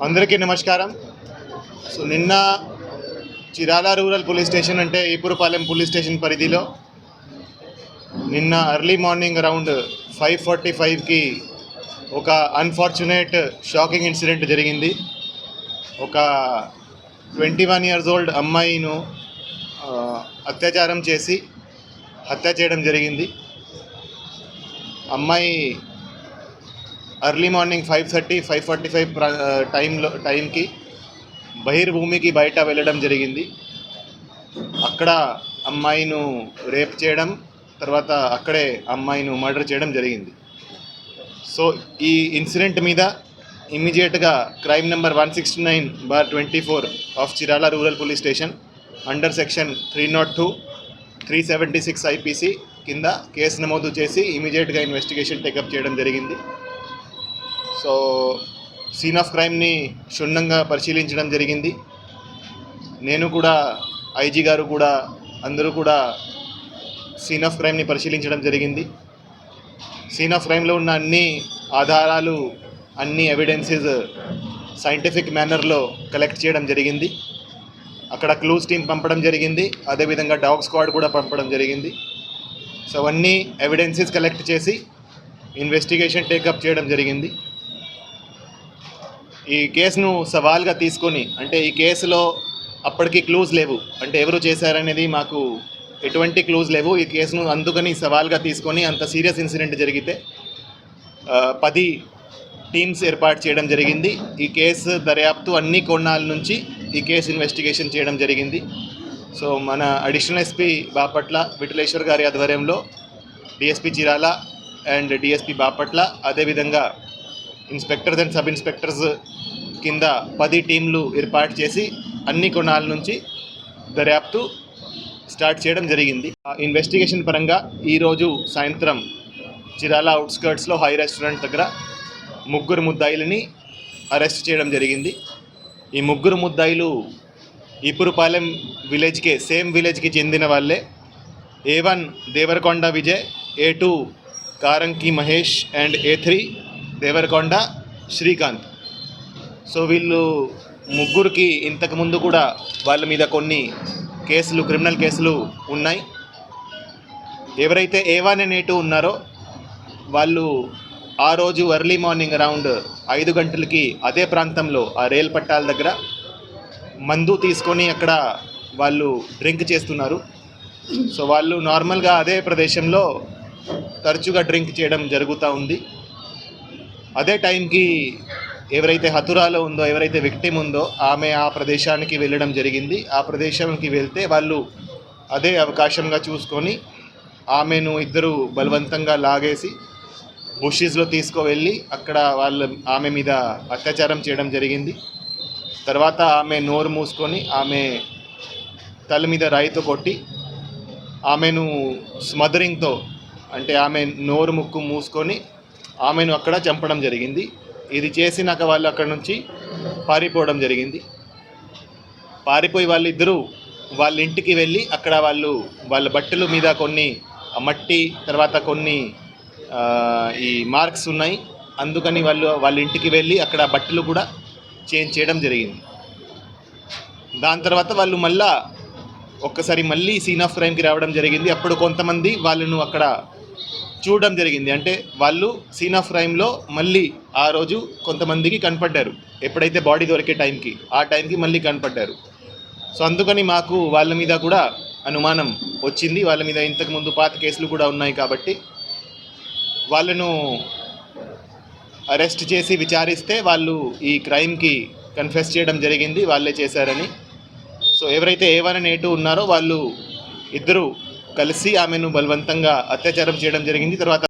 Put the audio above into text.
అందరికీ నమస్కారం. సో నిన్న చిరాల రూరల్ పోలీస్ స్టేషన్ అంటే ఈపురపాలెం పోలీస్ స్టేషన్ పరిధిలో నిన్న ఎర్లీ మార్నింగ్ అరౌండ్ 5:45కి ఒక అన్ఫార్చునేట్ షాకింగ్ ఇన్సిడెంట్ జరిగింది. ఒక 21 years old అమ్మాయిను అత్యాచారం చేసి హత్య చేయడం జరిగింది. అమ్మాయి ఎర్లీ మార్నింగ్ 5:30-5:45 టైంకి బహిర్భూమికి బయట వెళ్ళడం జరిగింది. అక్కడ అమ్మాయిను రేప్ చేయడం, తర్వాత అక్కడే అమ్మాయిను మర్డర్ చేయడం జరిగింది. సో ఈ ఇన్సిడెంట్ మీద ఇమ్మీడియట్గా crime number 169/24 of Chirala rural police station under section 302, 376 IPC కింద కేసు నమోదు చేసి ఇమీడియట్గా ఇన్వెస్టిగేషన్ టేకప్ చేయడం జరిగింది. సో సీన్ ఆఫ్ క్రైమ్ని క్షుణ్ణంగా పరిశీలించడం జరిగింది. నేను కూడా, ఐజీ గారు కూడా, అందరూ కూడా సీన్ ఆఫ్ క్రైమ్ని పరిశీలించడం జరిగింది. సీన్ ఆఫ్ క్రైమ్లో ఉన్న అన్ని ఆధారాలు, అన్ని ఎవిడెన్సెస్ సైంటిఫిక్ మేనర్లో కలెక్ట్ చేయడం జరిగింది. అక్కడ క్లూస్ టీమ్ పంపడం జరిగింది, అదేవిధంగా డాగ్ స్క్వాడ్ కూడా పంపడం జరిగింది. సో అవన్నీ ఎవిడెన్సెస్ కలెక్ట్ చేసి ఇన్వెస్టిగేషన్ టేకప్ చేయడం జరిగింది. ఈ కేసును సవాల్గా తీసుకొని, అంటే ఈ కేసులో అప్పటికి క్లూజ్ లేవు, అంటే ఎవరు చేశారనేది మాకు ఎటువంటి క్లూజ్ లేవు. ఈ కేసును అందుకని సవాల్గా తీసుకొని, అంత సీరియస్ ఇన్సిడెంట్ జరిగితే 10 టీమ్స్ ఏర్పాటు చేయడం జరిగింది. ఈ కేసు దర్యాప్తు అన్ని కోణాల నుంచి ఈ కేసు ఇన్వెస్టిగేషన్ చేయడం జరిగింది. సో మన అడిషనల్ ఎస్పీ బాపట్ల విఠలేశ్వర్ గారి ఆధ్వర్యంలో DSP Chirala and DSP Bapatla, అదేవిధంగా ఇన్స్పెక్టర్స్ అండ్ సబ్ ఇన్స్పెక్టర్స్ కింద 10 టీంలు ఏర్పాటు చేసి అన్ని కోణాల నుంచి దర్యాప్తు స్టార్ట్ చేయడం జరిగింది. ఇన్వెస్టిగేషన్ పరంగా ఈరోజు సాయంత్రం చిరాల అవుట్స్కర్ట్స్లో హై రెస్టారెంట్ దగ్గర 3 ముద్దాయిలని అరెస్ట్ చేయడం జరిగింది. ఈ 3 ముద్దాయిలు ఈపురపాలెం విలేజ్కే, సేమ్ విలేజ్కి చెందిన వాళ్ళే. A1 Devarakonda Vijay, A2 Karanki Mahesh and A3 Devarakonda Srikanth. So వీళ్ళు ముగ్గురికి ఇంతకుముందు కూడా వాళ్ళ మీద కొన్ని కేసులు, క్రిమినల్ కేసులు ఉన్నాయి. ఎవరైతే A1 and A2 ఉన్నారో వాళ్ళు ఆ రోజు ఎర్లీ మార్నింగ్ అరౌండ్ 5 గంటలకి అదే ప్రాంతంలో, ఆ రైల్ పట్టాల దగ్గర మందు తీసుకొని అక్కడ వాళ్ళు డ్రింక్ చేస్తున్నారు. సో వాళ్ళు నార్మల్గా అదే ప్రదేశంలో తరచుగా డ్రింక్ చేయడం జరుగుతూ ఉంది. అదే టైంకి ఎవరైతే హతురాలో ఉందో, ఎవరైతే విక్టిమ్ ఉందో, ఆమె ఆ ప్రదేశానికి వెళ్ళడం జరిగింది. ఆ ప్రదేశానికి వెళ్తే వాళ్ళు అదే అవకాశంగా చూసుకొని ఆమెను ఇద్దరు బలవంతంగా లాగేసి బుషెస్లో తీసుకువెళ్ళి అక్కడ ఆమె మీద అత్యాచారం చేయడం జరిగింది. తర్వాత ఆమె నోరు మూసుకొని ఆమె తల మీద రాయితో కొట్టి ఆమెను స్మదరింగ్తో, అంటే ఆమె నోరు ముక్కు మూసుకొని ఆమెను అక్కడ చంపడం జరిగింది. ఇది చేసినాక వాళ్ళు అక్కడ నుంచి పారిపోవడం జరిగింది. పారిపోయి వాళ్ళిద్దరూ వాళ్ళ ఇంటికి వెళ్ళి అక్కడ వాళ్ళ బట్టల మీద కొన్ని మట్టి, తర్వాత కొన్ని ఈ మార్క్స్ ఉన్నాయి. అందుకని వాళ్ళ ఇంటికి వెళ్ళి అక్కడ బట్టలు కూడా చేంజ్ చేయడం జరిగింది. దాని తర్వాత వాళ్ళు ఒక్కసారి మళ్ళీ సీన్ ఆఫ్ క్రైమ్కి రావడం జరిగింది. అప్పుడు కొంతమంది వాళ్ళను అక్కడ చూడడం జరిగింది. అంటే వాళ్ళు సీన్ ఆఫ్ క్రైమ్లో మళ్ళీ ఆ రోజు కొంతమందికి కనపడ్డారు. ఎప్పుడైతే బాడీ దొరికే టైంకి, ఆ టైంకి మళ్ళీ కనపడ్డారు. సో అందుకని మాకు వాళ్ళ మీద కూడా అనుమానం వచ్చింది. వాళ్ళ మీద ఇంతకుముందు పాత కేసులు కూడా ఉన్నాయి కాబట్టి వాళ్ళను అరెస్ట్ చేసి విచారిస్తే వాళ్ళు ఈ క్రైమ్కి కన్ఫెస్ చేయడం జరిగింది, వాళ్ళే చేశారని. సో ఎవరైతే A1 and A2 ఉన్నారో వాళ్ళు ఇద్దరు కలిసి ఆమెను బలవంతంగా అత్యాచారం చేయడం జరిగింది. తర్వాత